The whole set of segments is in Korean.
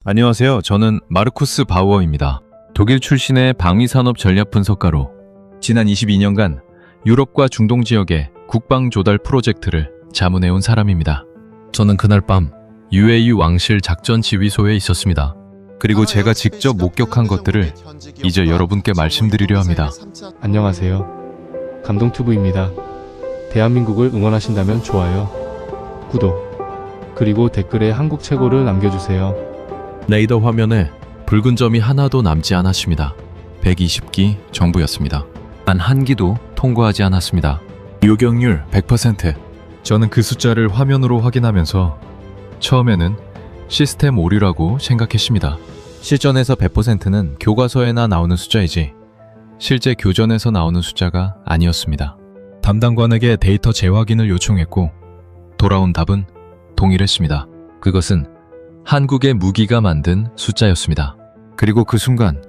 안녕하세요. 저는 마르쿠스 바우어입니다. 독일 출신의 방위산업 전략 분석가로 지난 22년간 유럽과 중동 지역의 국방 조달 프로젝트를 자문해온 사람입니다. 저는 그날 밤 UAE 왕실 작전 지휘소에 있었습니다. 그리고 제가 직접 목격한 것들을 이제 여러분께 말씀드리려 합니다. 안녕하세요. 감동튜브입니다. 대한민국을 응원하신다면 좋아요, 구독, 그리고 댓글에 한국 최고를 남겨주세요. 레이더 화면에 붉은 점이 하나도 남지 않았습니다. 120기 정부였습니다. 단 한 기도 통과하지 않았습니다. 요격률 100%. 저는 그 숫자를 화면으로 확인하면서 처음에는 시스템 오류라고 생각했습니다. 실전에서 100%는 교과서에나 나오는 숫자이지 실제 교전에서 나오는 숫자가 아니었습니다. 담당관에게 데이터 재확인을 요청했고 돌아온 답은 동일했습니다. 그것은 한국의 무기가 만든 숫자였습니다. 그리고 그 순간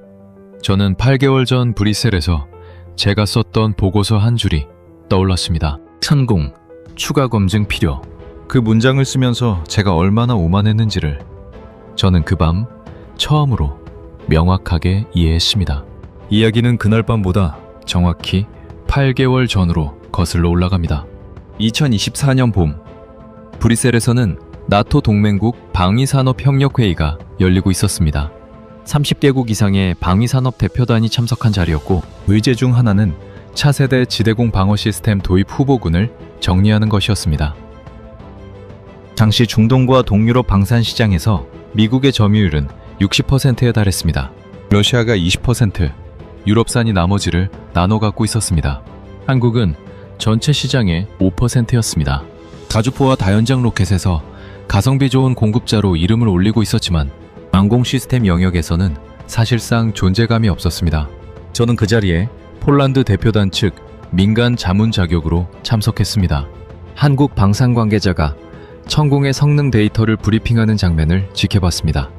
저는 8개월 전 브뤼셀에서 제가 썼던 보고서 한 줄이 떠올랐습니다. 천공, 추가 검증 필요. 그 문장을 쓰면서 제가 얼마나 오만했는지를 저는 그 밤 처음으로 명확하게 이해했습니다. 이야기는 그날 밤보다 정확히 8개월 전으로 거슬러 올라갑니다. 2024년 봄, 브뤼셀에서는 나토 동맹국 방위산업협력회의가 열리고 있었습니다. 30개국 이상의 방위산업 대표단이 참석한 자리였고 의제 중 하나는 차세대 지대공 방어 시스템 도입 후보군을 정리하는 것이었습니다. 당시 중동과 동유럽 방산 시장에서 미국의 점유율은 60%에 달했습니다. 러시아가 20%, 유럽산이 나머지를 나눠 갖고 있었습니다. 한국은 전체 시장의 5%였습니다. 가주포와 다연장 로켓에서 가성비 좋은 공급자로 이름을 올리고 있었지만 항공 시스템 영역에서는 사실상 존재감이 없었습니다. 저는 그 자리에 폴란드 대표단 측 민간 자문 자격으로 참석했습니다. 한국 방산 관계자가 천공의 성능 데이터를 브리핑하는 장면을 지켜봤습니다.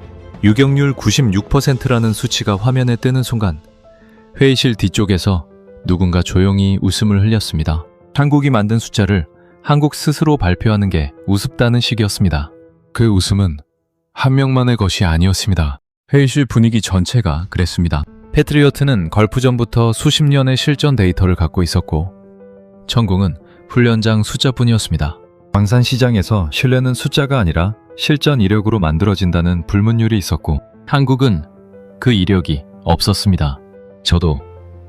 유격률 96%라는 수치가 화면에 뜨는 순간 회의실 뒤쪽에서 누군가 조용히 웃음을 흘렸습니다. 한국이 만든 숫자를 한국 스스로 발표하는 게 우습다는 식이었습니다. 그 웃음은 한 명만의 것이 아니었습니다. 회의실 분위기 전체가 그랬습니다. 패트리어트는 걸프전부터 수십 년의 실전 데이터를 갖고 있었고 천공은 훈련장 숫자뿐이었습니다. 방산 시장에서 신뢰는 숫자가 아니라 실전 이력으로 만들어진다는 불문율이 있었고 한국은 그 이력이 없었습니다. 저도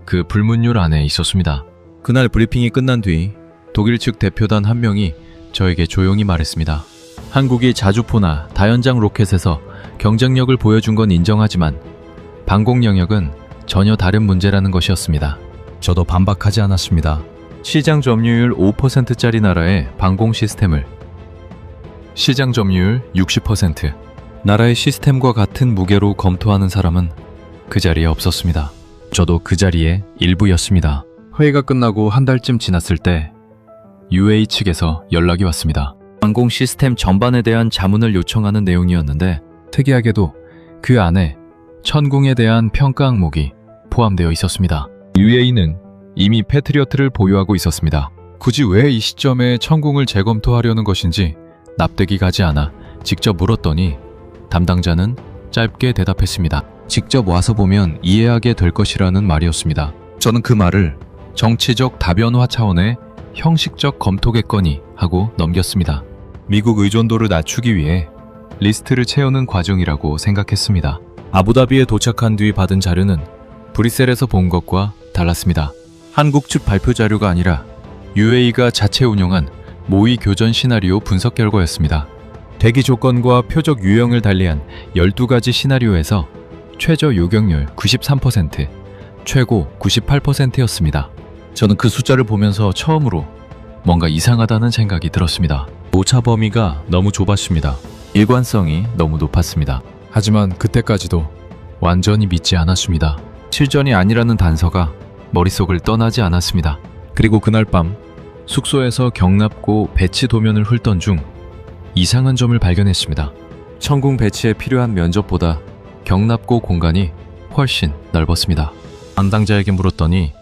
그 불문율 안에 있었습니다. 그날 브리핑이 끝난 뒤 독일 측 대표단 한 명이 저에게 조용히 말했습니다. 한국이 자주포나 다연장 로켓에서 경쟁력을 보여준 건 인정하지만 방공 영역은 전혀 다른 문제라는 것이었습니다. 저도 반박하지 않았습니다. 시장 점유율 5%짜리 나라의 방공 시스템을 시장 점유율 60%, 나라의 시스템과 같은 무게로 검토하는 사람은 그 자리에 없었습니다. 저도 그 자리의 일부였습니다. 회의가 끝나고 한 달쯤 지났을 때 UAE 측에서 연락이 왔습니다. 항공 시스템 전반에 대한 자문을 요청하는 내용이었는데 특이하게도 그 안에 천궁에 대한 평가 항목이 포함되어 있었습니다. UAE는 이미 패트리어트를 보유하고 있었습니다. 굳이 왜 이 시점에 천궁을 재검토하려는 것인지 납득이 가지 않아 직접 물었더니 담당자는 짧게 대답했습니다. 직접 와서 보면 이해하게 될 것이라는 말이었습니다. 저는 그 말을 정치적 다변화 차원의 형식적 검토겠거니 하고 넘겼습니다. 미국 의존도를 낮추기 위해 리스트를 채우는 과정이라고 생각했습니다. 아부다비에 도착한 뒤 받은 자료는 브뤼셀에서 본 것과 달랐습니다. 한국 측 발표 자료가 아니라 UAE가 자체 운영한 모의 교전 시나리오 분석 결과였습니다. 대기 조건과 표적 유형을 달리한 12가지 시나리오에서 최저 요격률 93%, 최고 98%였습니다. 저는 그 숫자를 보면서 처음으로 뭔가 이상하다는 생각이 들었습니다. 오차 범위가 너무 좁았습니다. 일관성이 너무 높았습니다. 하지만 그때까지도 완전히 믿지 않았습니다. 실전이 아니라는 단서가 머릿속을 떠나지 않았습니다. 그리고 그날 밤 숙소에서 경납고 배치 도면을 훑던 중 이상한 점을 발견했습니다. 천궁 배치에 필요한 면적보다 경납고 공간이 훨씬 넓었습니다. 담당자에게 물었더니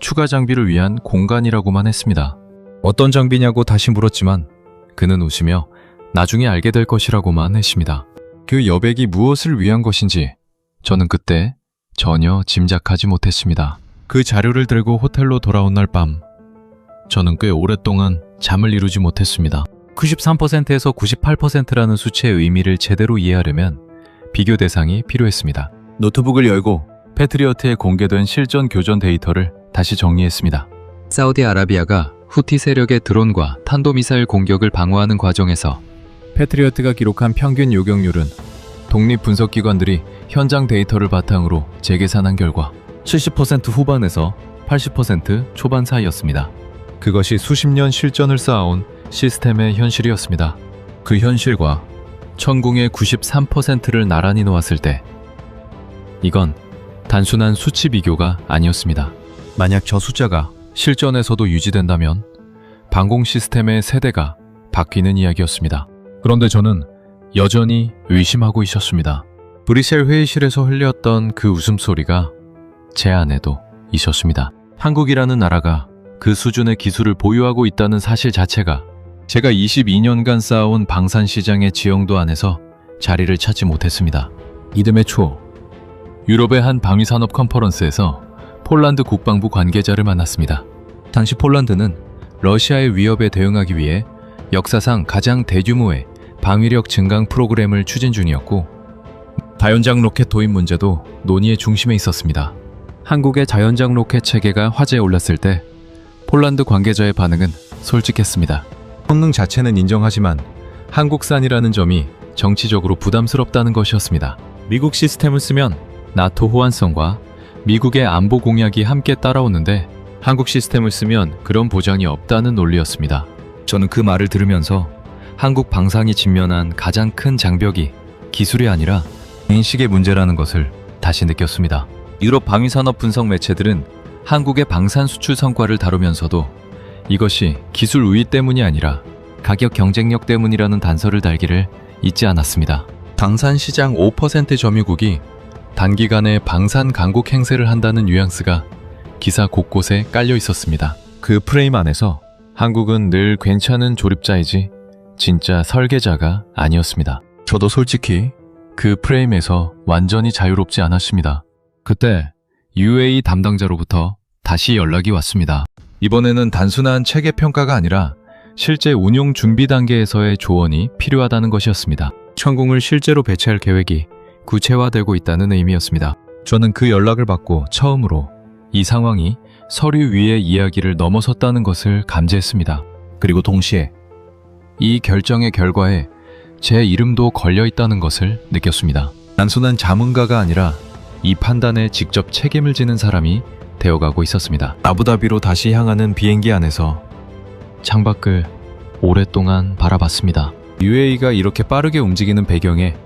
추가 장비를 위한 공간이라고만 했습니다. 어떤 장비냐고 다시 물었지만 그는 웃으며 나중에 알게 될 것이라고만 했습니다. 그 여백이 무엇을 위한 것인지 저는 그때 전혀 짐작하지 못했습니다. 그 자료를 들고 호텔로 돌아온 날 밤, 저는 꽤 오랫동안 잠을 이루지 못했습니다. 93%에서 98%라는 수치의 의미를 제대로 이해하려면 비교 대상이 필요했습니다. 노트북을 열고 패트리어트에 공개된 실전 교전 데이터를 다시 정리했습니다. 사우디아라비아가 후티 세력의 드론과 탄도미사일 공격을 방어하는 과정에서 패트리어트가 기록한 평균 요격률은 독립 분석기관들이 현장 데이터를 바탕으로 재계산한 결과 70% 후반에서 80% 초반 사이였습니다. 그것이 수십 년 실전을 쌓아온 시스템의 현실이었습니다. 그 현실과 천궁의 93%를 나란히 놓았을 때 이건 단순한 수치 비교가 아니었습니다. 만약 저 숫자가 실전에서도 유지된다면 방공 시스템의 세대가 바뀌는 이야기였습니다. 그런데 저는 여전히 의심하고 있었습니다. 브뤼셀 회의실에서 흘렸던 그 웃음소리가 제 안에도 있었습니다. 한국이라는 나라가 그 수준의 기술을 보유하고 있다는 사실 자체가 제가 22년간 쌓아온 방산 시장의 지형도 안에서 자리를 찾지 못했습니다. 이듬해 초 유럽의 한 방위산업 컨퍼런스에서 폴란드 국방부 관계자를 만났습니다. 당시 폴란드는 러시아의 위협에 대응하기 위해 역사상 가장 대규모의 방위력 증강 프로그램을 추진 중이었고 다연장 로켓 도입 문제도 논의의 중심에 있었습니다. 한국의 자연장 로켓 체계가 화제에 올랐을 때 폴란드 관계자의 반응은 솔직했습니다. 성능 자체는 인정하지만 한국산이라는 점이 정치적으로 부담스럽다는 것이었습니다. 미국 시스템을 쓰면 나토 호환성과 미국의 안보 공약이 함께 따라오는데 한국 시스템을 쓰면 그런 보장이 없다는 논리였습니다. 저는 그 말을 들으면서 한국 방산이 직면한 가장 큰 장벽이 기술이 아니라 인식의 문제라는 것을 다시 느꼈습니다. 유럽 방위산업 분석 매체들은 한국의 방산 수출 성과를 다루면서도 이것이 기술 우위 때문이 아니라 가격 경쟁력 때문이라는 단서를 달기를 잊지 않았습니다. 방산 시장 5% 점유국이 단기간에 방산 강국 행세를 한다는 뉘앙스가 기사 곳곳에 깔려 있었습니다. 그 프레임 안에서 한국은 늘 괜찮은 조립자이지 진짜 설계자가 아니었습니다. 저도 솔직히 그 프레임에서 완전히 자유롭지 않았습니다. 그때 UAE 담당자로부터 다시 연락이 왔습니다. 이번에는 단순한 체계 평가가 아니라 실제 운용 준비 단계에서의 조언이 필요하다는 것이었습니다. 천궁을 실제로 배치할 계획이 구체화되고 있다는 의미였습니다. 저는 그 연락을 받고 처음으로 이 상황이 서류 위의 이야기를 넘어섰다는 것을 감지했습니다. 그리고 동시에 이 결정의 결과에 제 이름도 걸려 있다는 것을 느꼈습니다. 단순한 자문가가 아니라 이 판단에 직접 책임을 지는 사람이 되어가고 있었습니다. 아부다비로 다시 향하는 비행기 안에서 창밖을 오랫동안 바라봤습니다. UAE가 이렇게 빠르게 움직이는 배경에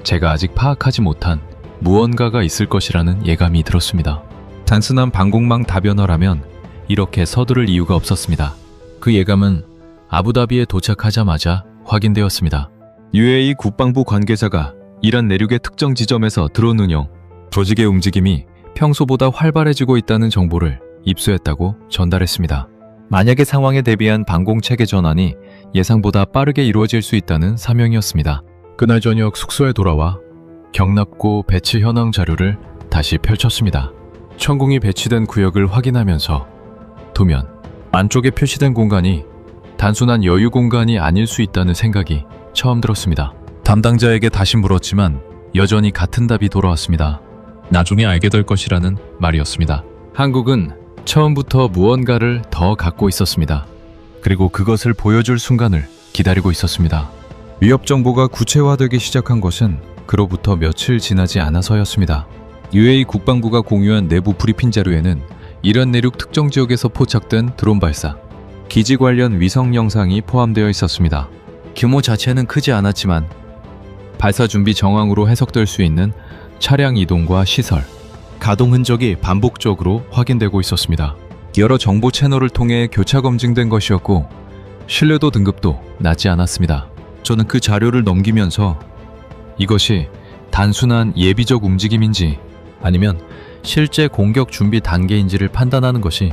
제가 아직 파악하지 못한 무언가가 있을 것이라는 예감이 들었습니다. 단순한 방공망 다변화라면 이렇게 서두를 이유가 없었습니다. 그 예감은 아부다비에 도착하자마자 확인되었습니다. UAE 국방부 관계자가 이란 내륙의 특정 지점에서 드론 운용, 조직의 움직임이 평소보다 활발해지고 있다는 정보를 입수했다고 전달했습니다. 만약의 상황에 대비한 방공체계 전환이 예상보다 빠르게 이루어질 수 있다는 사명이었습니다. 그날 저녁 숙소에 돌아와 경납고 배치 현황 자료를 다시 펼쳤습니다. 천궁이 배치된 구역을 확인하면서 도면 안쪽에 표시된 공간이 단순한 여유 공간이 아닐 수 있다는 생각이 처음 들었습니다. 담당자에게 다시 물었지만 여전히 같은 답이 돌아왔습니다. 나중에 알게 될 것이라는 말이었습니다. 한국은 처음부터 무언가를 더 갖고 있었습니다. 그리고 그것을 보여줄 순간을 기다리고 있었습니다. 위협 정보가 구체화되기 시작한 것은 그로부터 며칠 지나지 않아서였습니다. UAE 국방부가 공유한 내부 브리핑 자료에는 이란 내륙 특정 지역에서 포착된 드론 발사, 기지 관련 위성 영상이 포함되어 있었습니다. 규모 자체는 크지 않았지만 발사 준비 정황으로 해석될 수 있는 차량 이동과 시설, 가동 흔적이 반복적으로 확인되고 있었습니다. 여러 정보 채널을 통해 교차 검증된 것이었고 신뢰도 등급도 낮지 않았습니다. 저는 그 자료를 넘기면서 이것이 단순한 예비적 움직임인지 아니면 실제 공격 준비 단계인지를 판단하는 것이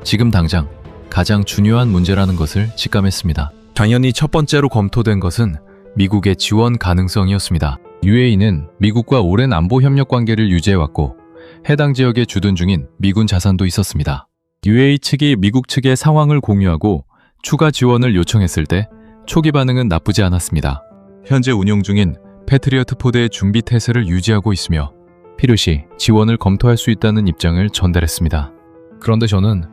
지금 당장 가장 중요한 문제라는 것을 직감했습니다. 당연히 첫 번째로 검토된 것은 미국의 지원 가능성이었습니다. UAE는 미국과 오랜 안보 협력 관계를 유지해왔고 해당 지역에 주둔 중인 미군 자산도 있었습니다. UAE 측이 미국 측에 상황을 공유하고 추가 지원을 요청했을 때 초기 반응은 나쁘지 않았습니다. 현재 운용 중인 패트리어트 포대의 준비 태세를 유지하고 있으며 필요시 지원을 검토할 수 있다는 입장을 전달했습니다. 그런데 저는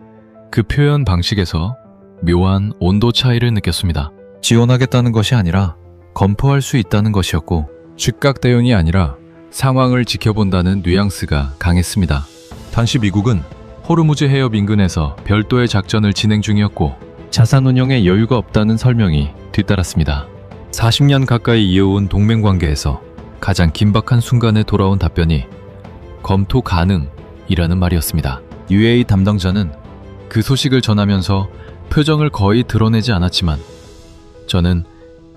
그 표현 방식에서 묘한 온도 차이를 느꼈습니다. 지원하겠다는 것이 아니라 검토할 수 있다는 것이었고 즉각 대응이 아니라 상황을 지켜본다는 뉘앙스가 강했습니다. 당시 미국은 호르무즈 해협 인근에서 별도의 작전을 진행 중이었고 자산 운영에 여유가 없다는 설명이 뒤따랐습니다. 40년 가까이 이어온 동맹 관계에서 가장 긴박한 순간에 돌아온 답변이 검토 가능이라는 말이었습니다. UAE 담당자는 그 소식을 전하면서 표정을 거의 드러내지 않았지만 저는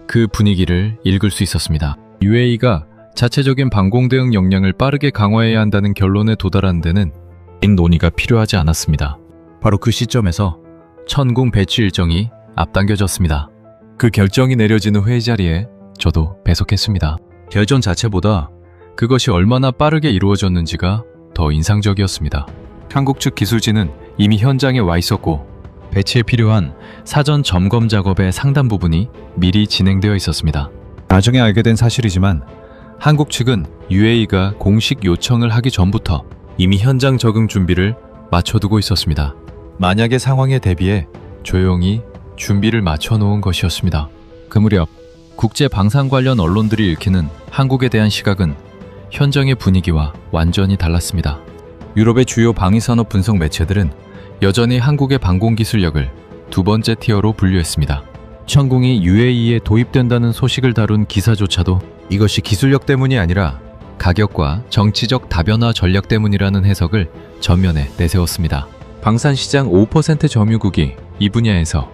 그 분위기를 읽을 수 있었습니다. UAE가 자체적인 방공 대응 역량을 빠르게 강화해야 한다는 결론에 도달하는 데는 긴 논의가 필요하지 않았습니다. 바로 그 시점에서 천궁 배치 일정이 앞당겨졌습니다. 그 결정이 내려지는 회의 자리에 저도 배석했습니다. 결정 자체보다 그것이 얼마나 빠르게 이루어졌는지가 더 인상적이었습니다. 한국 측 기술진은 이미 현장에 와 있었고 배치에 필요한 사전 점검 작업의 상당 부분이 미리 진행되어 있었습니다. 나중에 알게 된 사실이지만 한국 측은 UAE가 공식 요청을 하기 전부터 이미 현장 적응 준비를 마쳐두고 있었습니다. 만약의 상황에 대비해 조용히 준비를 마쳐놓은 것이었습니다. 그 무렵 국제 방산 관련 언론들이 읽히는 한국에 대한 시각은 현장의 분위기와 완전히 달랐습니다. 유럽의 주요 방위산업 분석 매체들은 여전히 한국의 방공 기술력을 두 번째 티어로 분류했습니다. 천궁이 UAE에 도입된다는 소식을 다룬 기사조차도 이것이 기술력 때문이 아니라 가격과 정치적 다변화 전략 때문이라는 해석을 전면에 내세웠습니다. 방산시장 5% 점유국이 이 분야에서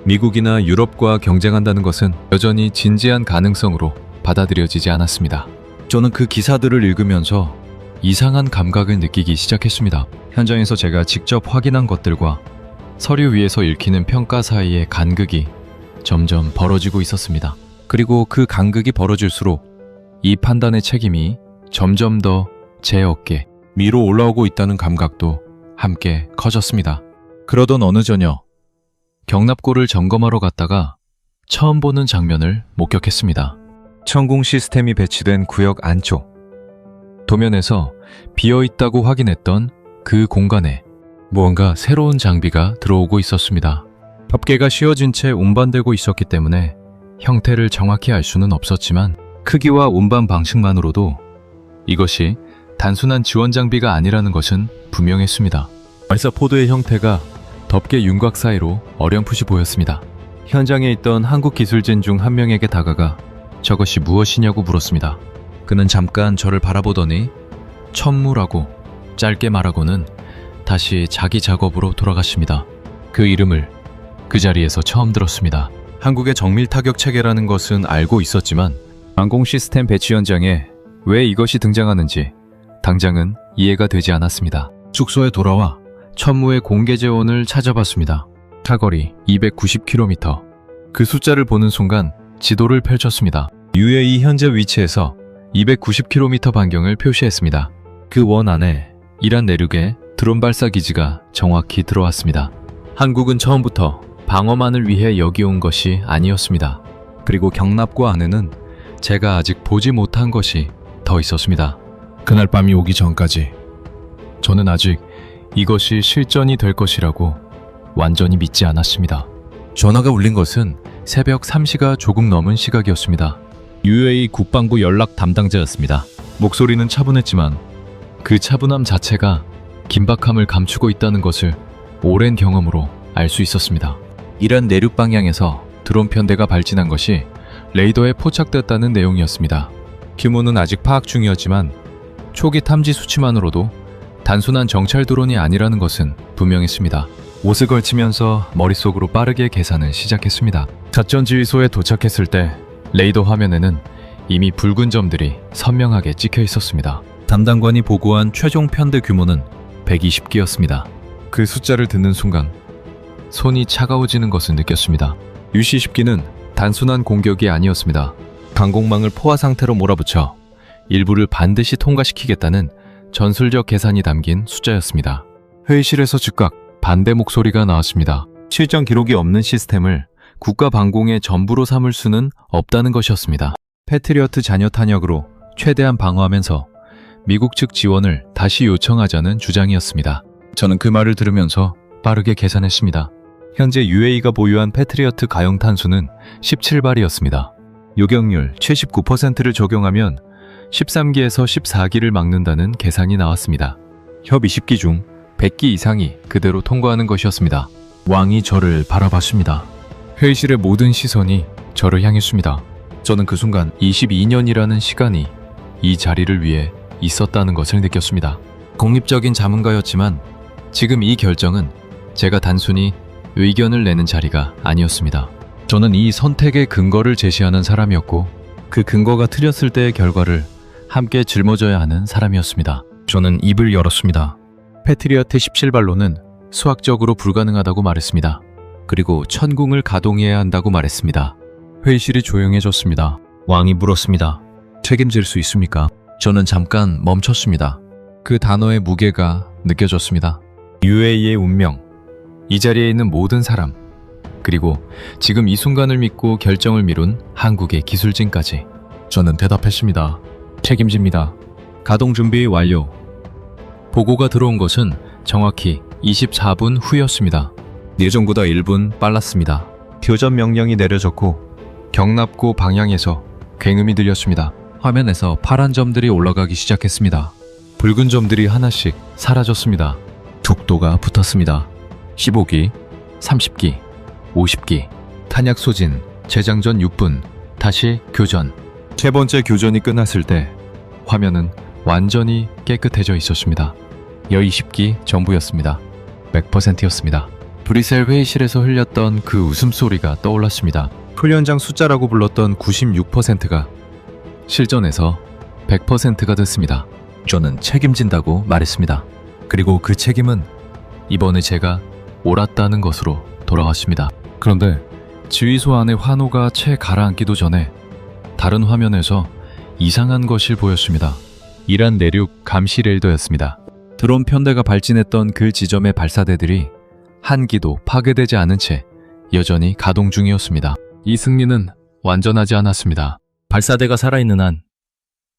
미국이나 유럽과 경쟁한다는 것은 여전히 진지한 가능성으로 받아들여지지 않았습니다. 저는 그 기사들을 읽으면서 이상한 감각을 느끼기 시작했습니다. 현장에서 제가 직접 확인한 것들과 서류 위에서 읽히는 평가 사이의 간극이 점점 벌어지고 있었습니다. 그리고 그 간극이 벌어질수록 이 판단의 책임이 점점 더 제 어깨 위로 올라오고 있다는 감각도 함께 커졌습니다. 그러던 어느 저녁 경납고를 점검하러 갔다가 처음 보는 장면을 목격했습니다. 천궁 시스템이 배치된 구역 안쪽 도면에서 비어있다고 확인했던 그 공간에 무언가 새로운 장비가 들어오고 있었습니다. 덮개가 씌워진 채 운반되고 있었기 때문에 형태를 정확히 알 수는 없었지만 크기와 운반 방식만으로도 이것이 단순한 지원 장비가 아니라는 것은 분명했습니다. 발사포드의 형태가 덮개 윤곽 사이로 어렴풋이 보였습니다. 현장에 있던 한국 기술진 중 한 명에게 다가가 저것이 무엇이냐고 물었습니다. 그는 잠깐 저를 바라보더니 천무라고 짧게 말하고는 다시 자기 작업으로 돌아갔습니다. 그 이름을 그 자리에서 처음 들었습니다. 한국의 정밀 타격 체계라는 것은 알고 있었지만 방공 시스템 배치 현장에 왜 이것이 등장하는지 당장은 이해가 되지 않았습니다. 숙소에 돌아와 천무의 공개 재원을 찾아봤습니다. 사거리 290km. 그 숫자를 보는 순간 지도를 펼쳤습니다. UAE 현재 위치에서 290km 반경을 표시했습니다. 그 원 안에 이란 내륙의 드론 발사 기지가 정확히 들어왔습니다. 한국은 처음부터 방어만을 위해 여기 온 것이 아니었습니다. 그리고 경납고 안에는 제가 아직 보지 못한 것이 더 있었습니다. 그날 밤이 오기 전까지 저는 아직 이것이 실전이 될 것이라고 완전히 믿지 않았습니다. 전화가 울린 것은 새벽 3시가 조금 넘은 시각이었습니다. UAE 국방부 연락 담당자였습니다. 목소리는 차분했지만 그 차분함 자체가 긴박함을 감추고 있다는 것을 오랜 경험으로 알 수 있었습니다. 이란 내륙 방향에서 드론 편대가 발진한 것이 레이더에 포착됐다는 내용이었습니다. 규모는 아직 파악 중이었지만 초기 탐지 수치만으로도 단순한 정찰 드론이 아니라는 것은 분명했습니다. 옷을 걸치면서 머릿속으로 빠르게 계산을 시작했습니다. 작전 지휘소에 도착했을 때 레이더 화면에는 이미 붉은 점들이 선명하게 찍혀 있었습니다. 담당관이 보고한 최종 편대 규모는 120기였습니다. 그 숫자를 듣는 순간 손이 차가워지는 것을 느꼈습니다. UC-10기는 단순한 공격이 아니었습니다. 강공망을 포화 상태로 몰아붙여 일부를 반드시 통과시키겠다는 전술적 계산이 담긴 숫자였습니다. 회의실에서 즉각 반대 목소리가 나왔습니다. 실전 기록이 없는 시스템을 국가 방공의 전부로 삼을 수는 없다는 것이었습니다. 패트리어트 잔여 탄약으로 최대한 방어하면서 미국 측 지원을 다시 요청하자는 주장이었습니다. 저는 그 말을 들으면서 빠르게 계산했습니다. 현재 UAE가 보유한 패트리어트 가용 탄수는 17발이었습니다. 요격률 79%를 적용하면 13기에서 14기를 막는다는 계산이 나왔습니다. 협 20기 중 100기 이상이 그대로 통과하는 것이었습니다. 왕이 저를 바라봤습니다. 회의실의 모든 시선이 저를 향했습니다. 저는 그 순간 22년이라는 시간이 이 자리를 위해 있었다는 것을 느꼈습니다. 공립적인 자문가였지만 지금 이 결정은 제가 단순히 의견을 내는 자리가 아니었습니다. 저는 이 선택의 근거를 제시하는 사람이었고 그 근거가 틀렸을 때의 결과를 함께 짊어져야 하는 사람이었습니다. 저는 입을 열었습니다. 패트리어트 17발로는 수학적으로 불가능하다고 말했습니다. 그리고 천궁을 가동해야 한다고 말했습니다. 회의실이 조용해졌습니다. 왕이 물었습니다. 책임질 수 있습니까? 저는 잠깐 멈췄습니다. 그 단어의 무게가 느껴졌습니다. UAE의 운명, 이 자리에 있는 모든 사람, 그리고 지금 이 순간을 믿고 결정을 미룬 한국의 기술진까지. 저는 대답했습니다. 책임집니다. 가동 준비 완료. 보고가 들어온 것은 정확히 24분 후였습니다. 예정보다 1분 빨랐습니다. 교전 명령이 내려졌고 경납고 방향에서 굉음이 들렸습니다. 화면에서 파란 점들이 올라가기 시작했습니다. 붉은 점들이 하나씩 사라졌습니다. 족도가 붙었습니다. 15기, 30기, 50기, 탄약 소진, 재장 전 6분, 다시 교전. 세 번째 교전이 끝났을 때 화면은 완전히 깨끗해져 있었습니다. 20기 전부였습니다. 100%였습니다. 브뤼셀 회의실에서 흘렸던 그 웃음소리가 떠올랐습니다. 훈련장 숫자라고 불렀던 96%가 실전에서 100%가 됐습니다. 저는 책임진다고 말했습니다. 그리고 그 책임은 이번에 제가 옳았다는 것으로 돌아왔습니다. 그런데 지휘소 안의 환호가 채 가라앉기도 전에 다른 화면에서 이상한 것이 보였습니다. 이란 내륙 감시 레이더였습니다. 드론 편대가 발진했던 그 지점의 발사대들이 한 기도 파괴되지 않은 채 여전히 가동 중이었습니다. 이 승리는 완전하지 않았습니다. 발사대가 살아있는 한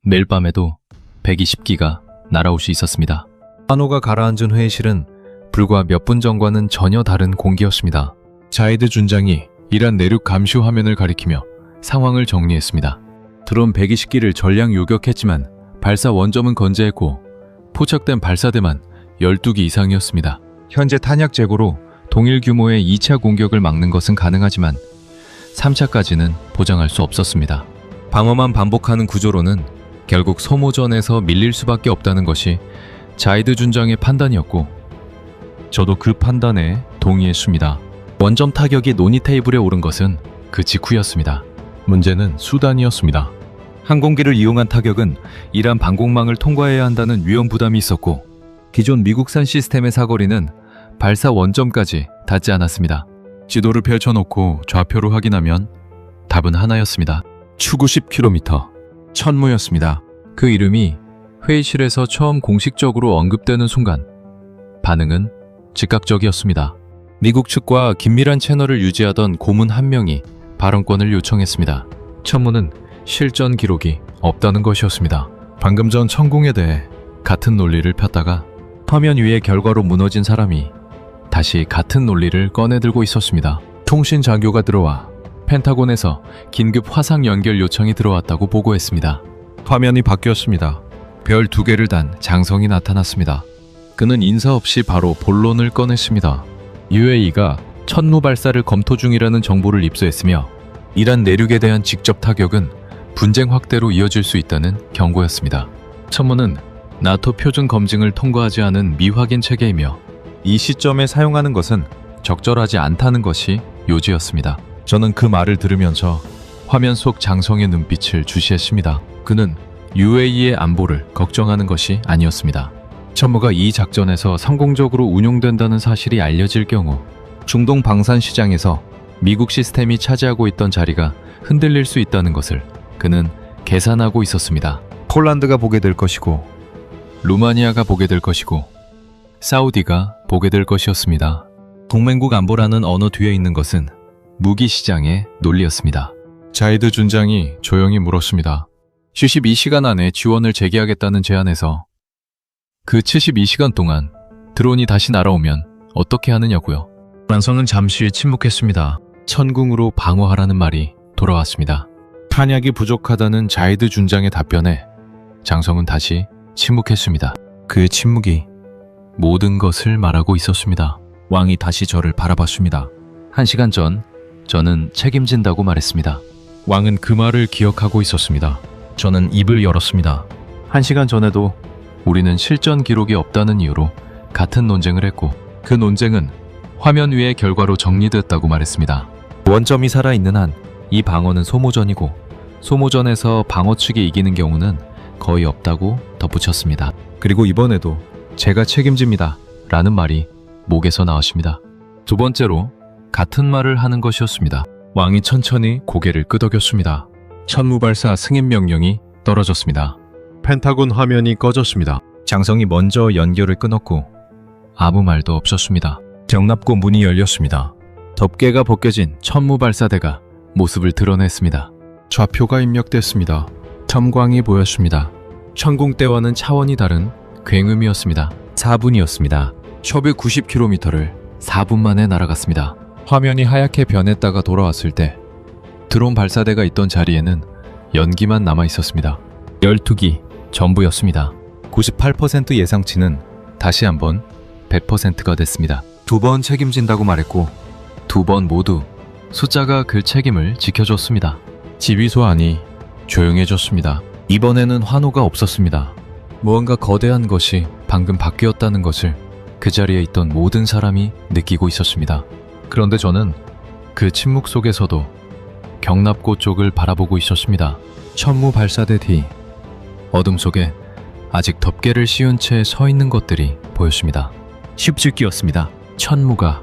매일 밤에도 120기가 날아올 수 있었습니다. 환호가 가라앉은 회의실은 불과 몇 분 전과는 전혀 다른 공기였습니다. 자이드 준장이 이란 내륙 감시 화면을 가리키며 상황을 정리했습니다. 드론 120기를 전량 요격했지만 발사 원점은 건재했고 포착된 발사대만 12기 이상이었습니다. 현재 탄약 재고로 동일 규모의 2차 공격을 막는 것은 가능하지만 3차까지는 보장할 수 없었습니다. 방어만 반복하는 구조로는 결국 소모전에서 밀릴 수밖에 없다는 것이 자이드 준장의 판단이었고 저도 그 판단에 동의했습니다. 원점 타격이 논의 테이블에 오른 것은 그 직후였습니다. 문제는 수단이었습니다. 항공기를 이용한 타격은 이란 방공망을 통과해야 한다는 위험 부담이 있었고 기존 미국산 시스템의 사거리는 발사 원점까지 닿지 않았습니다. 지도를 펼쳐놓고 좌표로 확인하면 답은 하나였습니다. 추구 10km, 천무였습니다. 그 이름이 회의실에서 처음 공식적으로 언급되는 순간 반응은 즉각적이었습니다. 미국 측과 긴밀한 채널을 유지하던 고문 한 명이 발언권을 요청했습니다. 천무는 실전 기록이 없다는 것이었습니다. 방금 전 천궁에 대해 같은 논리를 폈다가 화면 위의 결과로 무너진 사람이 다시 같은 논리를 꺼내들고 있었습니다. 통신 장교가 들어와 펜타곤에서 긴급 화상 연결 요청이 들어왔다고 보고했습니다. 화면이 바뀌었습니다. 별 2개를 단 장성이 나타났습니다. 그는 인사 없이 바로 본론을 꺼냈습니다. UAE가 천무 발사를 검토 중이라는 정보를 입수했으며 이란 내륙에 대한 직접 타격은 분쟁 확대로 이어질 수 있다는 경고였습니다. 천무는 나토 표준 검증을 통과하지 않은 미확인 체계이며 이 시점에 사용하는 것은 적절하지 않다는 것이 요지였습니다. 저는 그 말을 들으면서 화면 속 장성의 눈빛을 주시했습니다. 그는 UAE의 안보를 걱정하는 것이 아니었습니다. 천무가 이 작전에서 성공적으로 운용된다는 사실이 알려질 경우 중동 방산 시장에서 미국 시스템이 차지하고 있던 자리가 흔들릴 수 있다는 것을 그는 계산하고 있었습니다. 폴란드가 보게 될 것이고, 루마니아가 보게 될 것이고, 사우디가 보게 될 것이었습니다. 동맹국 안보라는 언어 뒤에 있는 것은 무기 시장의 논리였습니다. 자이드 준장이 조용히 물었습니다. 72시간 안에 지원을 재개하겠다는 제안에서 그 72시간 동안 드론이 다시 날아오면 어떻게 하느냐고요. 장성은 잠시 침묵했습니다. 천궁으로 방어하라는 말이 돌아왔습니다. 탄약이 부족하다는 자이드 준장의 답변에 장성은 다시 침묵했습니다. 그의 침묵이 모든 것을 말하고 있었습니다. 왕이 다시 저를 바라봤습니다. 1시간 전 저는 책임진다고 말했습니다. 왕은 그 말을 기억하고 있었습니다. 저는 입을 열었습니다. 1시간 전에도 우리는 실전 기록이 없다는 이유로 같은 논쟁을 했고, 그 논쟁은 화면 위의 결과로 정리됐다고 말했습니다. 원점이 살아있는 한 이 방어는 소모전이고, 소모전에서 방어 측이 이기는 경우는 거의 없다고 덧붙였습니다. 그리고 이번에도 제가 책임집니다 라는 말이 목에서 나왔습니다. 두 번째로 같은 말을 하는 것이었습니다. 왕이 천천히 고개를 끄덕였습니다. 천무발사 승인 명령이 떨어졌습니다. 펜타곤 화면이 꺼졌습니다. 장성이 먼저 연결을 끊었고 아무 말도 없었습니다. 경납고 문이 열렸습니다. 덮개가 벗겨진 천무발사대가 모습을 드러냈습니다. 좌표가 입력됐습니다. 첨광이 보였습니다. 천궁 때와는 차원이 다른 굉음이었습니다. 4분이었습니다. 초비 90km를 4분 만에 날아갔습니다. 화면이 하얗게 변했다가 돌아왔을 때 드론 발사대가 있던 자리에는 연기만 남아 있었습니다. 12기 전부였습니다. 98% 예상치는 다시 한번 100%가 됐습니다. 2번 책임진다고 말했고 2번 모두 숫자가 그 책임을 지켜줬습니다. 지휘소 안이 조용해졌습니다. 이번에는 환호가 없었습니다. 무언가 거대한 것이 방금 바뀌었다는 것을 그 자리에 있던 모든 사람이 느끼고 있었습니다. 그런데 저는 그 침묵 속에서도 경납고 쪽을 바라보고 있었습니다. 천무 발사대 뒤 어둠 속에 아직 덮개를 씌운 채 서 있는 것들이 보였습니다. 17기였습니다. 천무가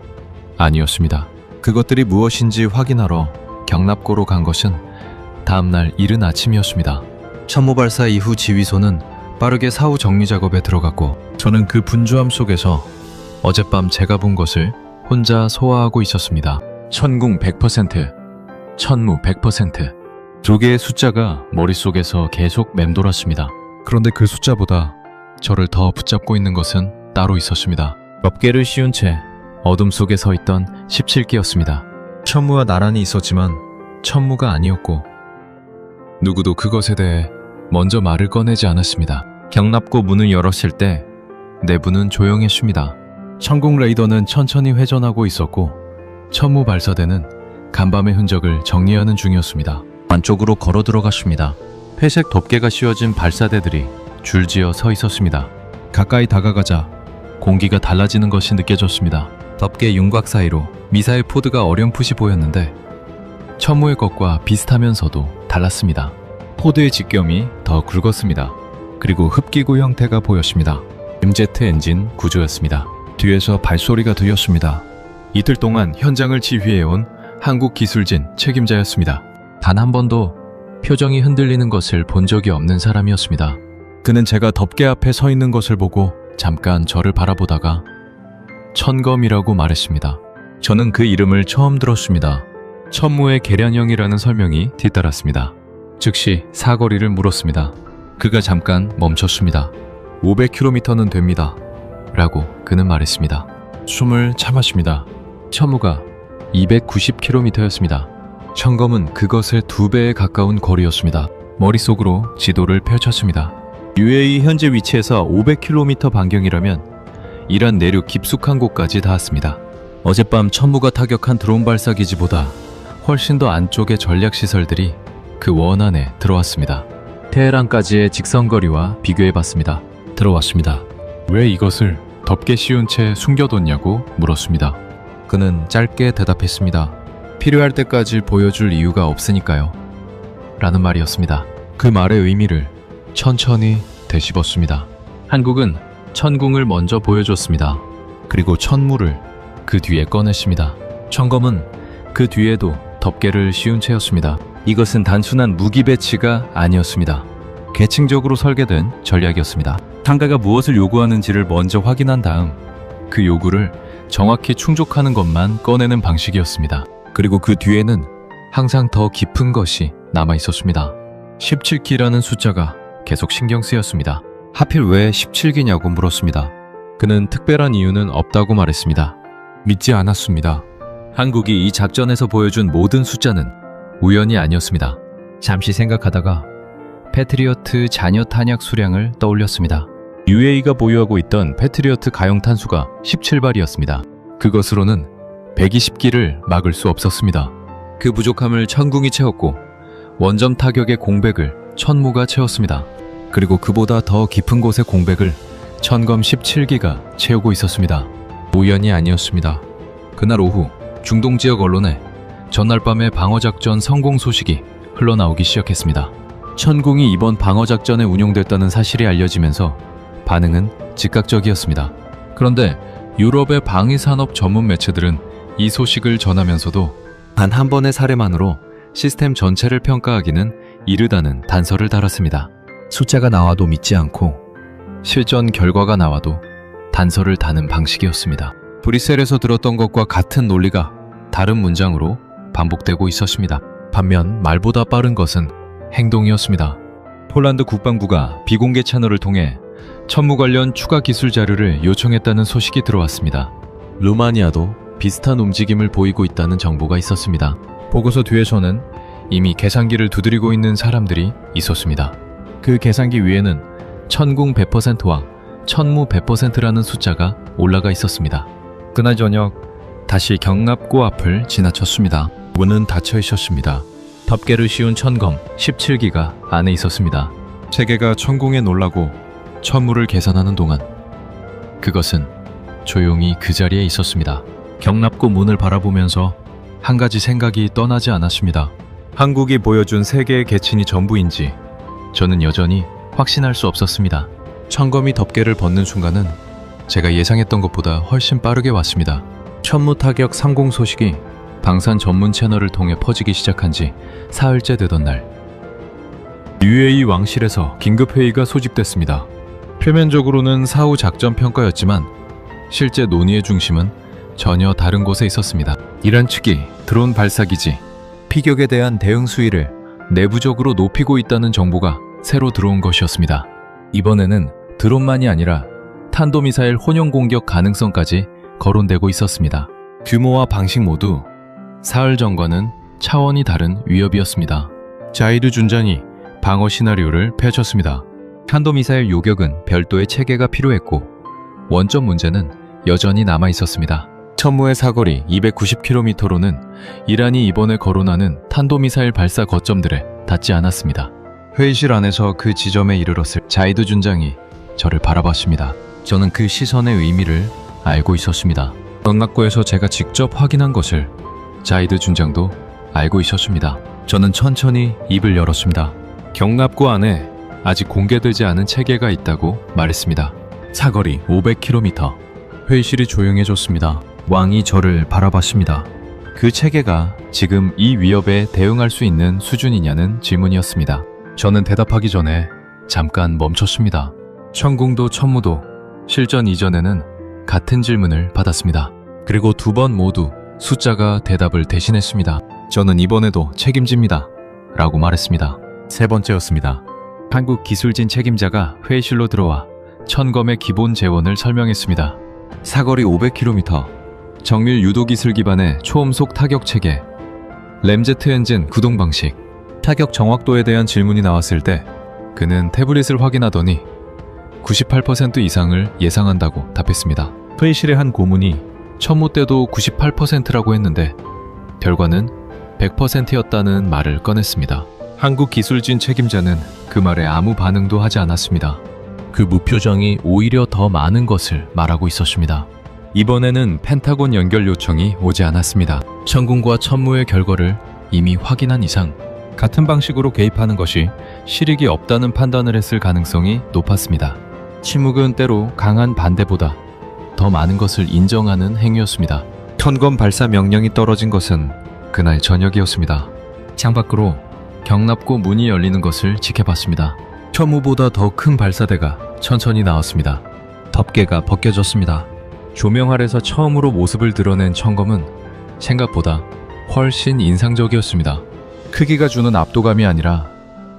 아니었습니다. 그것들이 무엇인지 확인하러 경납고로 간 것은 다음날 이른 아침이었습니다. 천무 발사 이후 지휘소는 빠르게 사후 정리 작업에 들어갔고 저는 그 분주함 속에서 어젯밤 제가 본 것을 혼자 소화하고 있었습니다. 천궁 100%, 천무 100%. 두 개의 숫자가 머릿속에서 계속 맴돌았습니다. 그런데 그 숫자보다 저를 더 붙잡고 있는 것은 따로 있었습니다. 덮개를 씌운 채 어둠 속에 서 있던 17기였습니다. 천무와 나란히 있었지만 천무가 아니었고 누구도 그것에 대해 먼저 말을 꺼내지 않았습니다. 경납고 문을 열었을 때 내부는 조용했습니다. 천궁 레이더는 천천히 회전하고 있었고 천무 발사대는 간밤의 흔적을 정리하는 중이었습니다. 안쪽으로 걸어 들어갔습니다. 회색 덮개가 씌워진 발사대들이 줄지어 서 있었습니다. 가까이 다가가자 공기가 달라지는 것이 느껴졌습니다. 덮개 윤곽 사이로 미사일 포드가 어렴풋이 보였는데 천무의 것과 비슷하면서도 달랐습니다. 포드의 직경이 더 굵었습니다. 그리고 흡기구 형태가 보였습니다. MZ 엔진 구조였습니다. 뒤에서 발소리가 들렸습니다. 이틀 동안 현장을 지휘해온 한국기술진 책임자였습니다. 단 한 번도 표정이 흔들리는 것을 본 적이 없는 사람이었습니다. 그는 제가 덮개 앞에 서 있는 것을 보고 잠깐 저를 바라보다가 천검이라고 말했습니다. 저는 그 이름을 처음 들었습니다. 천무의 계량형이라는 설명이 뒤따랐습니다. 즉시 사거리를 물었습니다. 그가 잠깐 멈췄습니다. 500km는 됩니다. 라고 그는 말했습니다. 숨을 참았습니다. 천무가 290km였습니다. 천검은 그것의 2배에 가까운 거리였습니다. 머릿속으로 지도를 펼쳤습니다. UAE 현재 위치에서 500km 반경이라면 이란 내륙 깊숙한 곳까지 닿았습니다. 어젯밤 천무가 타격한 드론 발사 기지보다 훨씬 더 안쪽의 전략시설들이 그 원 안에 들어왔습니다. 테헤란까지의 직선거리와 비교해봤습니다. 들어왔습니다. 왜 이것을 덮개 씌운 채 숨겨뒀냐고 물었습니다. 그는 짧게 대답했습니다. 필요할 때까지 보여줄 이유가 없으니까요. 라는 말이었습니다. 그 말의 의미를 천천히 되씹었습니다. 한국은 천궁을 먼저 보여줬습니다. 그리고 천무를 그 뒤에 꺼냈습니다. 천검은 그 뒤에도 덮개를 씌운 채였습니다. 이것은 단순한 무기 배치가 아니었습니다. 계층적으로 설계된 전략이었습니다. 상가가 무엇을 요구하는지를 먼저 확인한 다음 그 요구를 정확히 충족하는 것만 꺼내는 방식이었습니다. 그리고 그 뒤에는 항상 더 깊은 것이 남아 있었습니다. 17기라는 숫자가 계속 신경 쓰였습니다. 하필 왜 17기냐고 물었습니다. 그는 특별한 이유는 없다고 말했습니다. 믿지 않았습니다. 한국이 이 작전에서 보여준 모든 숫자는 우연이 아니었습니다. 잠시 생각하다가 패트리어트 잔여 탄약 수량을 떠올렸습니다. UAE가 보유하고 있던 패트리어트 가용 탄수가 17발이었습니다. 그것으로는 120기를 막을 수 없었습니다. 그 부족함을 천궁이 채웠고 원점 타격의 공백을 천무가 채웠습니다. 그리고 그보다 더 깊은 곳의 공백을 천검 17기가 채우고 있었습니다. 우연이 아니었습니다. 그날 오후 중동 지역 언론에 전날 밤의 방어작전 성공 소식이 흘러나오기 시작했습니다. 천궁이 이번 방어작전에 운용됐다는 사실이 알려지면서 반응은 즉각적이었습니다. 그런데 유럽의 방위산업 전문 매체들은 이 소식을 전하면서도 단 한 번의 사례만으로 시스템 전체를 평가하기는 이르다는 단서를 달았습니다. 숫자가 나와도 믿지 않고 실전 결과가 나와도 단서를 다는 방식이었습니다. 브뤼셀에서 들었던 것과 같은 논리가 다른 문장으로 반복되고 있었습니다. 반면 말보다 빠른 것은 행동이었습니다. 폴란드 국방부가 비공개 채널을 통해 천무 관련 추가 기술 자료를 요청했다는 소식이 들어왔습니다. 루마니아도 비슷한 움직임을 보이고 있다는 정보가 있었습니다. 보고서 뒤에서는 이미 계산기를 두드리고 있는 사람들이 있었습니다. 그 계산기 위에는 천궁 100%와 천무 100%라는 숫자가 올라가 있었습니다. 그날 저녁 다시 경납고 앞을 지나쳤습니다. 문은 닫혀 있었습니다. 덮개를 씌운 천검 17기가 안에 있었습니다. 체계가 천궁에 놀라고 천무를 계산하는 동안 그것은 조용히 그 자리에 있었습니다. 경납고 문을 바라보면서 한 가지 생각이 떠나지 않았습니다. 한국이 보여준 세계의 계친이 전부인지 저는 여전히 확신할 수 없었습니다. 천검이 덮개를 벗는 순간은 제가 예상했던 것보다 훨씬 빠르게 왔습니다. 천무 타격 상공 소식이 방산 전문 채널을 통해 퍼지기 시작한 지 사흘째 되던 날, UAE 왕실에서 긴급회의가 소집됐습니다. 표면적으로는 사후 작전 평가였지만 실제 논의의 중심은 전혀 다른 곳에 있었습니다. 이란 측이 드론 발사기지, 피격에 대한 대응 수위를 내부적으로 높이고 있다는 정보가 새로 들어온 것이었습니다. 이번에는 드론만이 아니라 탄도미사일 혼용 공격 가능성까지 거론되고 있었습니다. 규모와 방식 모두 사흘 전과는 차원이 다른 위협이었습니다. 자이드 준장이 방어 시나리오를 펼쳤습니다. 탄도미사일 요격은 별도의 체계가 필요했고 원점 문제는 여전히 남아 있었습니다. 천무의 사거리 290km로는 이란이 이번에 거론하는 탄도미사일 발사 거점들에 닿지 않았습니다. 회의실 안에서 그 지점에 이르렀을 자이드 준장이 저를 바라봤습니다. 저는 그 시선의 의미를 알고 있었습니다. 경납고에서 제가 직접 확인한 것을 자이드 준장도 알고 있었습니다. 저는 천천히 입을 열었습니다. 경납고 안에 아직 공개되지 않은 체계가 있다고 말했습니다. 사거리 500km. 회의실이 조용해졌습니다. 왕이 저를 바라봤습니다. 그 체계가 지금 이 위협에 대응할 수 있는 수준이냐는 질문이었습니다. 저는 대답하기 전에 잠깐 멈췄습니다. 천궁도 천무도 실전 이전에는 같은 질문을 받았습니다. 그리고 두 번 모두 숫자가 대답을 대신했습니다. 저는 이번에도 책임집니다. 라고 말했습니다. 세 번째였습니다. 한국 기술진 책임자가 회의실로 들어와 천검의 기본 재원을 설명했습니다. 사거리 500km, 정밀 유도기술 기반의 초음속 타격 체계, 램제트 엔진 구동 방식, 타격 정확도에 대한 질문이 나왔을 때 그는 태블릿을 확인하더니 98% 이상을 예상한다고 답했습니다. 회의실의 한 고문이 천무 때도 98%라고 했는데 결과는 100%였다는 말을 꺼냈습니다. 한국 기술진 책임자는 그 말에 아무 반응도 하지 않았습니다. 그 무표정이 오히려 더 많은 것을 말하고 있었습니다. 이번에는 펜타곤 연결 요청이 오지 않았습니다. 천궁과 천무의 결과를 이미 확인한 이상 같은 방식으로 개입하는 것이 실익이 없다는 판단을 했을 가능성이 높았습니다. 침묵은 때로 강한 반대보다 더 많은 것을 인정하는 행위였습니다. 천검 발사 명령이 떨어진 것은 그날 저녁이었습니다. 창밖으로 경납고 문이 열리는 것을 지켜봤습니다. 첨우보다 더 큰 발사대가 천천히 나왔습니다. 덮개가 벗겨졌습니다. 조명 아래서 처음으로 모습을 드러낸 천검은 생각보다 훨씬 인상적이었습니다. 크기가 주는 압도감이 아니라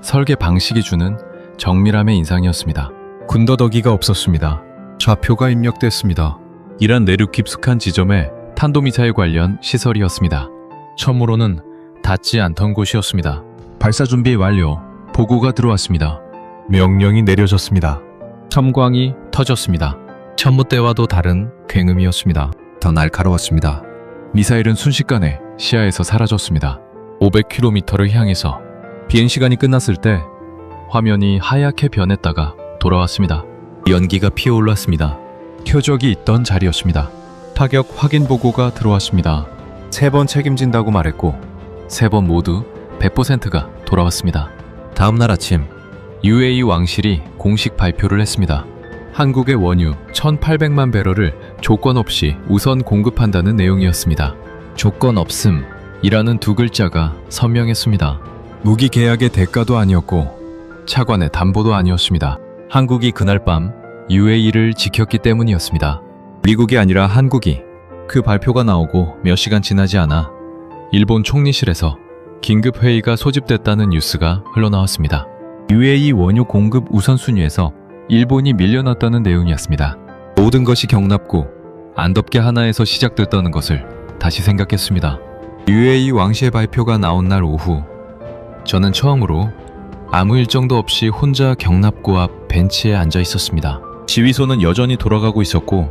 설계 방식이 주는 정밀함의 인상이었습니다. 군더더기가 없었습니다. 좌표가 입력됐습니다. 이란 내륙 깊숙한 지점에 탄도미사일 관련 시설이었습니다. 처음으로는 닿지 않던 곳이었습니다. 발사 준비 완료. 보고가 들어왔습니다. 명령이 내려졌습니다. 첨광이 터졌습니다. 천무대와도 다른 굉음이었습니다. 더 날카로웠습니다. 미사일은 순식간에 시야에서 사라졌습니다. 500km를 향해서 비행 시간이 끝났을 때 화면이 하얗게 변했다가 돌아왔습니다. 연기가 피어올랐습니다. 표적이 있던 자리였습니다. 타격 확인 보고가 들어왔습니다. 3번 책임진다고 말했고 3번 모두 100%가 돌아왔습니다. 다음 날 아침 UAE 왕실이 공식 발표를 했습니다. 한국의 원유 1,800만 배럴을 조건 없이 우선 공급한다는 내용이었습니다. 조건 없음이라는 두 글자가 선명했습니다. 무기 계약의 대가도 아니었고 차관의 담보도 아니었습니다. 한국이 그날 밤 UAE를 지켰기 때문이었습니다. 미국이 아니라 한국이. 그 발표가 나오고 몇 시간 지나지 않아 일본 총리실에서 긴급 회의가 소집됐다는 뉴스가 흘러나왔습니다. UAE 원유 공급 우선순위에서 일본이 밀려났다는 내용이었습니다. 모든 것이 경납고 안덮개 하나에서 시작됐다는 것을 다시 생각했습니다. UAE 왕실의 발표가 나온 날 오후 저는 처음으로 아무 일정도 없이 혼자 경납고 앞 벤치에 앉아 있었습니다. 지휘소는 여전히 돌아가고 있었고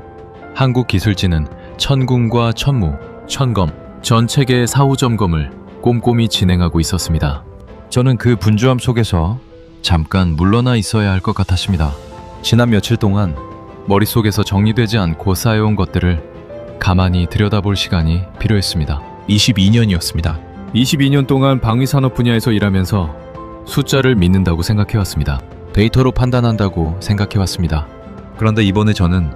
한국 기술진은 천궁과 천무, 천검 전 체계의 사후 점검을 꼼꼼히 진행하고 있었습니다. 저는 그 분주함 속에서 잠깐 물러나 있어야 할 것 같았습니다. 지난 며칠 동안 머릿속에서 정리되지 않고 쌓여온 것들을 가만히 들여다볼 시간이 필요했습니다. 22년이었습니다. 22년 동안 방위산업 분야에서 일하면서 숫자를 믿는다고 생각해왔습니다. 데이터로 판단한다고 생각해왔습니다. 그런데 이번에 저는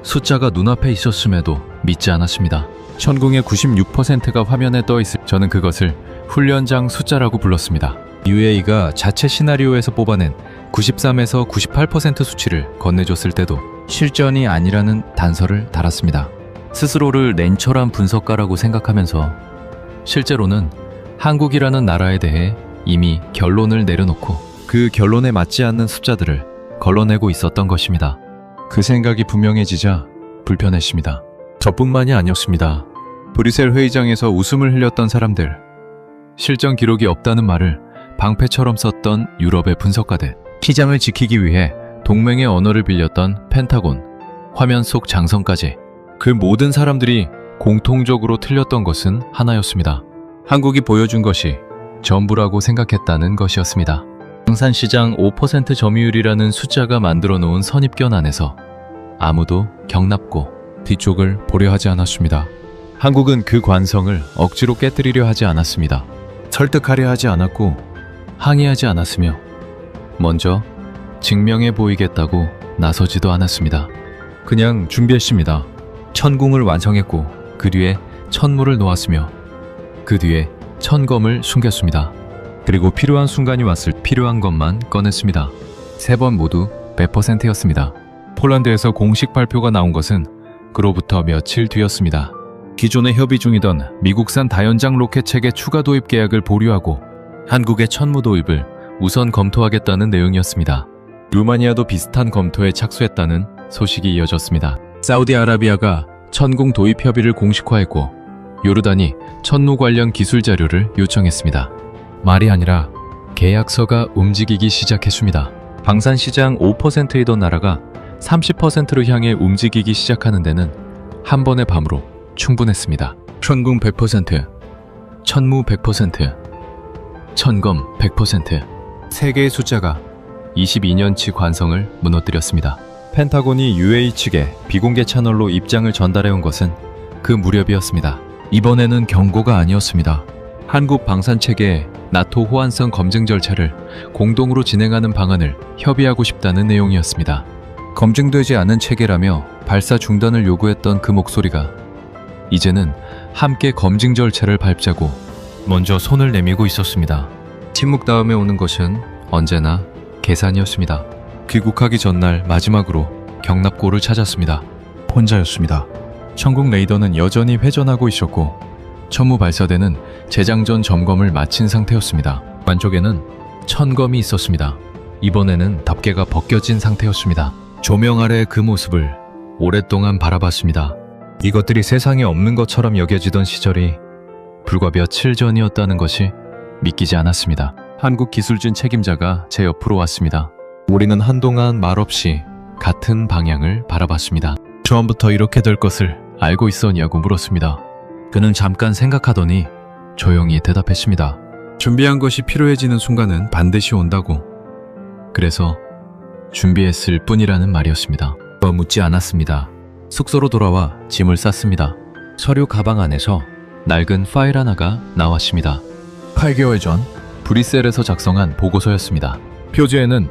숫자가 눈앞에 있었음에도 믿지 않았습니다. 천궁의 96%가 화면에 떠있을 저는 그것을 훈련장 숫자라고 불렀습니다. UAE가 자체 시나리오에서 뽑아낸 93에서 98% 수치를 건네줬을 때도 실전이 아니라는 단서를 달았습니다. 스스로를 냉철한 분석가라고 생각하면서 실제로는 한국이라는 나라에 대해 이미 결론을 내려놓고 그 결론에 맞지 않는 숫자들을 걸러내고 있었던 것입니다. 그 생각이 분명해지자 불편했습니다. 저뿐만이 아니었습니다. 브뤼셀 회의장에서 웃음을 흘렸던 사람들, 실전 기록이 없다는 말을 방패처럼 썼던 유럽의 분석가들, 시장을 지키기 위해 동맹의 언어를 빌렸던 펜타곤, 화면 속 장성까지 그 모든 사람들이 공통적으로 틀렸던 것은 하나였습니다. 한국이 보여준 것이 전부라고 생각했다는 것이었습니다. 방산시장 5% 점유율이라는 숫자가 만들어 놓은 선입견 안에서 아무도 경납고 뒤쪽을 보려 하지 않았습니다. 한국은 그 관성을 억지로 깨뜨리려 하지 않았습니다. 설득하려 하지 않았고 항의하지 않았으며 먼저 증명해 보이겠다고 나서지도 않았습니다. 그냥 준비했습니다. 천궁을 완성했고 그 뒤에 천무를 놓았으며 그 뒤에 천검을 숨겼습니다. 그리고 필요한 순간이 왔을 필요한 것만 꺼냈습니다. 3번 모두 100%였습니다. 폴란드에서 공식 발표가 나온 것은 그로부터 며칠 뒤였습니다. 기존에 협의 중이던 미국산 다연장 로켓 체계 추가 도입 계약을 보류하고 한국의 천무 도입을 우선 검토하겠다는 내용이었습니다. 루마니아도 비슷한 검토에 착수했다는 소식이 이어졌습니다. 사우디아라비아가 천궁 도입 협의를 공식화했고 요르단이 천무 관련 기술 자료를 요청했습니다. 말이 아니라 계약서가 움직이기 시작했습니다. 방산시장 5%이던 나라가 30%로 향해 움직이기 시작하는 데는 한 번의 밤으로 충분했습니다. 천궁 100%, 천무 100%, 천검 100%. 세 개의 숫자가 22년치 관성을 무너뜨렸습니다. 펜타곤이 UAE 측에 비공개 채널로 입장을 전달해온 것은 그 무렵이었습니다. 이번에는 경고가 아니었습니다. 한국 방산체계에 나토 호환성 검증 절차를 공동으로 진행하는 방안을 협의하고 싶다는 내용이었습니다. 검증되지 않은 체계라며 발사 중단을 요구했던 그 목소리가 이제는 함께 검증 절차를 밟자고 먼저 손을 내밀고 있었습니다. 침묵 다음에 오는 것은 언제나 계산이었습니다. 귀국하기 전날 마지막으로 경납고를 찾았습니다. 혼자였습니다. 천국 레이더는 여전히 회전하고 있었고 천무 발사대는 재장전 점검을 마친 상태였습니다. 안쪽에는 천검이 있었습니다. 이번에는 덮개가 벗겨진 상태였습니다. 조명 아래 그 모습을 오랫동안 바라봤습니다. 이것들이 세상에 없는 것처럼 여겨지던 시절이 불과 며칠 전이었다는 것이 믿기지 않았습니다. 한국기술진 책임자가 제 옆으로 왔습니다. 우리는 한동안 말없이 같은 방향을 바라봤습니다. 처음부터 이렇게 될 것을 알고 있었냐고 물었습니다. 그는 잠깐 생각하더니 조용히 대답했습니다. 준비한 것이 필요해지는 순간은 반드시 온다고. 그래서 준비했을 뿐이라는 말이었습니다. 더 묻지 않았습니다. 숙소로 돌아와 짐을 쌌습니다. 서류 가방 안에서 낡은 파일 하나가 나왔습니다. 8개월 전 브뤼셀에서 작성한 보고서였습니다. 표지에는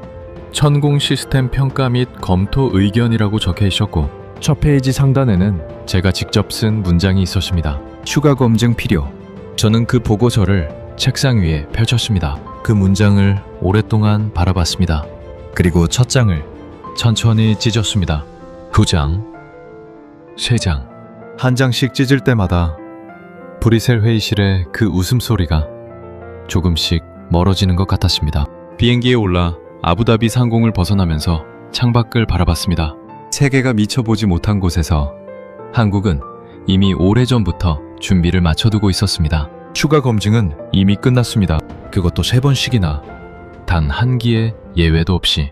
천공 시스템 평가 및 검토 의견이라고 적혀 있었고 첫 페이지 상단에는 제가 직접 쓴 문장이 있었습니다. 추가 검증 필요. 저는 그 보고서를 책상 위에 펼쳤습니다. 그 문장을 오랫동안 바라봤습니다. 그리고 첫 장을 천천히 찢었습니다. 2장, 3장. 한 장씩 찢을 때마다 브뤼셀 회의실의 그 웃음소리가 조금씩 멀어지는 것 같았습니다. 비행기에 올라 아부다비 상공을 벗어나면서 창밖을 바라봤습니다. 세계가 미처 보지 못한 곳에서 한국은 이미 오래전부터 준비를 마쳐두고 있었습니다. 추가 검증은 이미 끝났습니다. 그것도 3번씩이나 단 한 기의 예외도 없이.